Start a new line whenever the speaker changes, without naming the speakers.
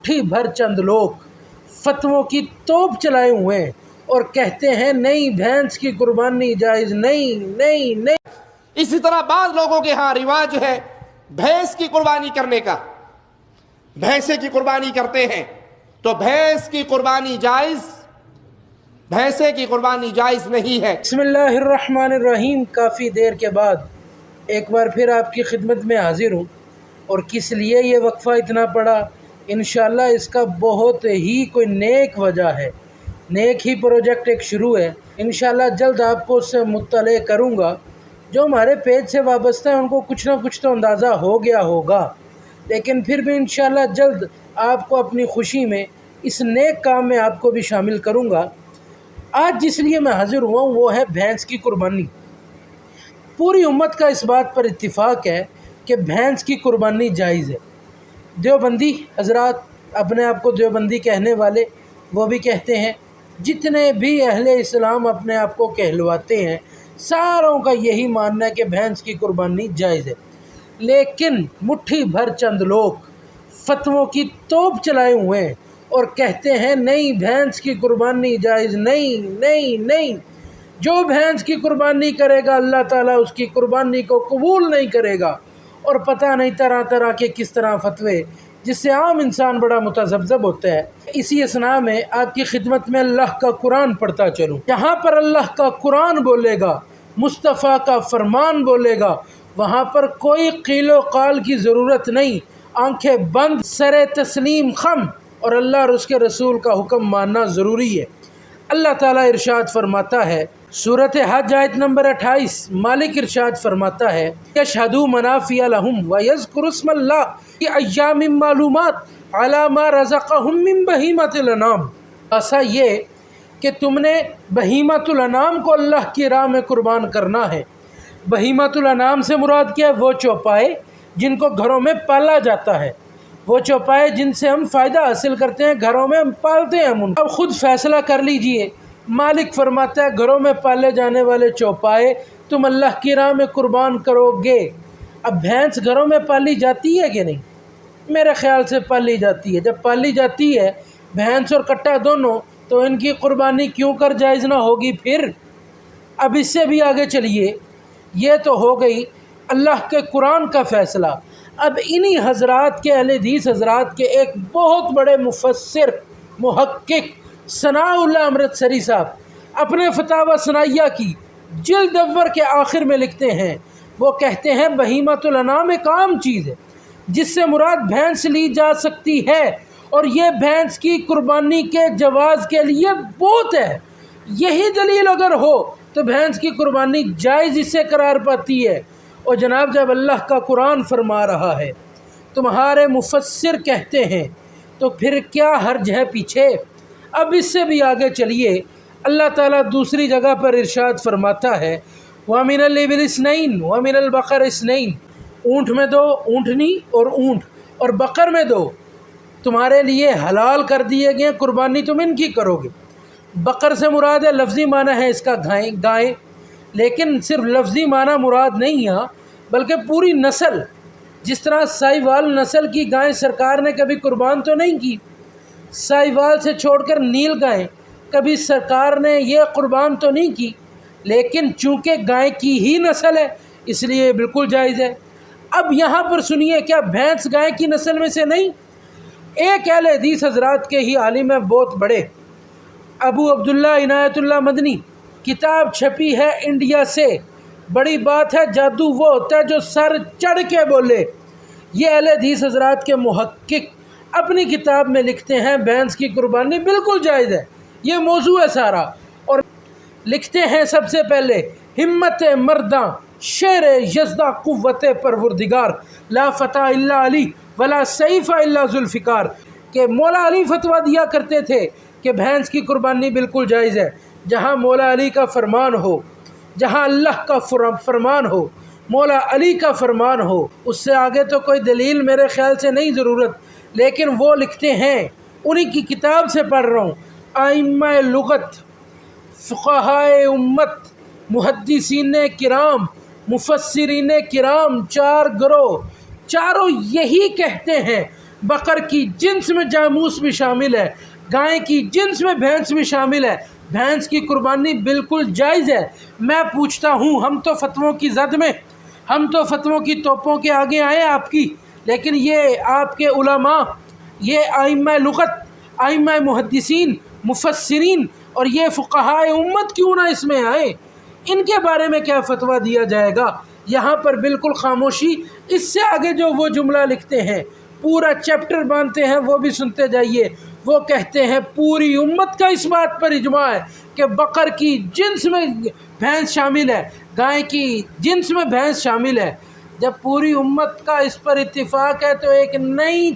मुट्ठी भर चंद लोग फतवों की तोप चलाए हुए हैं और कहते हैं नहीं भैंस की कुर्बानी जायज़ नहीं नहीं नहीं।
इसी तरह बाद लोगों के यहाँ रिवाज है भैंस की कुर्बानी करने का, भैंसे की कुर्बानी करते हैं तो भैंस की कुर्बानी जायज़, भैंसे की कुर्बानी जायज़ नहीं है।
बिस्मिल्लाहिर्रहमानिर्रहीम। काफ़ी देर के बाद एक बार फिर आपकी खिदमत में हाजिर हूँ और किस लिए ये वक्फ़ा इतना पड़ा, इंशाअल्लाह इसका बहुत ही कोई नेक वजह है, नेक ही प्रोजेक्ट एक शुरू है। इंशाअल्लाह जल्द आपको उससे मुत्तले करूँगा। जो हमारे पेज से वाबस्ता है उनको कुछ ना कुछ तो अंदाज़ा हो गया होगा, लेकिन फिर भी इंशाअल्लाह जल्द आपको अपनी खुशी में इस नेक काम में आपको भी शामिल करूँगा। आज जिस लिए मैं हाज़िर हुआ हूँ वो है भैंस की कुर्बानी। पूरी उम्मत का इस बात पर इत्तिफ़ाक़ है कि भैंस की कुर्बानी जायज़ है। देवबंदी हज़रात, अपने आप को देवबंदी कहने वाले, वो भी कहते हैं, जितने भी अहले इस्लाम अपने आप को कहलवाते हैं सारों का यही मानना है कि भैंस की कुर्बानी जायज़ है। लेकिन मुट्ठी भर चंद लोग फतवों की तोप चलाए हुए हैं और कहते हैं नहीं भैंस की कुर्बानी जायज़ नहीं नहीं नहीं। जो भैंस की कुर्बानी करेगा अल्लाह ताला उसकी कुर्बानी को कबूल नहीं करेगा। और पता नहीं तरह तरह के किस तरह फतवे, जिससे आम इंसान बड़ा मुतज़ब्ज़ब होता है। इसी असना में आपकी खिदमत में अल्लाह का कुरान पढ़ता चलूँ। जहाँ पर अल्लाह का कुरान बोलेगा, मुस्तफ़ा का फरमान बोलेगा, वहाँ पर कोई क़ीलो क़ाल की ज़रूरत नहीं। आंखें बंद, सरे तस्लीम खम और अल्लाह और उसके रसूल का हुक्म मानना ज़रूरी है। अल्लाह ताला इरशाद फरमाता है, सूरत हज आयत नंबर 28, मालिक इरशाद फरमाता है, यशहदू मनाफिया लहुम व यज़कुरुस्मल्लाह फी अय्यामिम मालूमात अला मा रज़क़हुम मिन बहीमतिल अनाम। ऐसा ये कि तुमने बहीमतुल अनाम को अल्लाह की राह में कुर्बान करना है। बहीमतुल अनाम से मुराद क्या है? वो चौपाए जिनको घरों में पाला जाता है, वो चौपाए जिनसे हम फ़ायदा हासिल करते हैं, घरों में हम पालते हैं हम उनको। अब ख़ुद फ़ैसला कर लीजिए। मालिक फरमाता है घरों में पाले जाने वाले चौपाए तुम अल्लाह की राह में कुर्बान करोगे। अब भैंस घरों में पाली जाती है कि नहीं? मेरे ख़्याल से पाली जाती है। जब पाली जाती है भैंस और कट्टा दोनों, तो इनकी कुर्बानी क्यों कर जायज़ ना होगी फिर? अब इससे भी आगे चलिए। ये तो हो गई अल्लाह के कुरान का फ़ैसला। अब इन्हीं हज़रात के, अहले हदीस हज़रात के एक बहुत बड़े मुफस्सिर मुहक्किक सनाउल्लाह अमृतसरी साहब अपने फतावा सनाइया की जिल्द अव्वल के आखिर में लिखते हैं, वो कहते हैं बहीमतुल अनाम एक आम चीज़ है जिससे मुराद भैंस ली जा सकती है और ये भैंस की कुर्बानी के जवाज़ के लिए बहुत है। यही दलील अगर हो तो भैंस की कुर्बानी जायज़ इससे करार पाती है। और जनाब जब अल्लाह का कुरान फरमा रहा है, तुम्हारे मुफस्सिर कहते हैं, तो फिर क्या हर्ज है पीछे? अब इससे भी आगे चलिए। अल्लाह ताला दूसरी जगह पर इरशाद फरमाता है, व मिनल इबिल इस्नैन व मिनल बकर इस्नैन, ऊँट में दो ऊँटनी और ऊँट, और बकर में दो, तुम्हारे लिए हलाल कर दिए गए, कुर्बानी तुम इनकी करोगे। बकर से मुराद है, लफ्ज़ी माना है इसका गाय, लेकिन सिर्फ लफ्ज़ी माना मुराद नहीं है बल्कि पूरी नस्ल। जिस तरह साहिवाल नस्ल की गाय सरकार ने कभी कुर्बान तो नहीं की, साहिवाल से छोड़कर नील गाय कभी सरकार ने ये कुर्बान तो नहीं की, लेकिन चूँकि गाय की ही नस्ल है इसलिए बिल्कुल जायज़ है। अब यहाँ पर सुनिए, क्या भैंस गाय की नस्ल में से नहीं? एक अहले हदीस हज़रात के ही आलिम है बहुत बड़े, अबू अब्दुल्ला इनायतुल्लाह मदनी, किताब छपी है इंडिया से। बड़ी बात है, जादू वो होता है जो सर चढ़ के बोले। ये अहले हदीस हज़रात के मुहक्किक अपनी किताब में लिखते हैं भैंस की कुर्बानी बिल्कुल जायज़ है, ये मौजू है सारा। और लिखते हैं सबसे पहले, हिम्मत मर्दा शेर यज़दा कुव्वत परवरदिगार, ला फ़ता इल्ला अली वला सैफ़ा इल्ला ज़ुल्फ़िकार, के मौला अली फतवा दिया करते थे कि भैंस की कुर्बानी बिल्कुल जायज़ है। जहाँ मौला अली का फरमान हो, जहाँ अल्लाह का फरमान हो, मौला अली का फरमान हो, उससे आगे तो कोई दलील मेरे ख़्याल से नहीं ज़रूरत। लेकिन वो लिखते हैं, उन्हीं की किताब से पढ़ रहा हूँ, आइम्मा लुगत, फ़ुक़हाए उम्मत, मुहद्दिसीन किराम, मुफस्सिरीन किराम, चार गिरोह, चारों यही कहते हैं بقر کی جنس میں جاموس بھی شامل ہے، گائے کی جنس میں بھینس بھی شامل ہے، بھینس کی قربانی بالکل جائز ہے۔ میں پوچھتا ہوں، ہم تو فتووں کی زد میں، ہم تو فتووں کی توپوں کے آگے آئے آپ کی، لیکن یہ آپ کے علماء، یہ ائمہ لغت، ائمہ محدثین، مفسرین اور یہ فقہائے امت کیوں نہ اس میں آئے؟ ان کے بارے میں کیا فتویٰ دیا جائے گا؟ یہاں پر بالکل خاموشی۔ اس سے آگے جو وہ جملہ لکھتے ہیں، پورا چیپٹر باندھتے ہیں، وہ بھی سنتے جائیے۔ وہ کہتے ہیں پوری امت کا اس بات پر اجماع ہے کہ بقر کی جنس میں بھینس شامل ہے، گائے کی جنس میں بھینس شامل ہے۔ جب پوری امت کا اس پر اتفاق ہے تو ایک نئی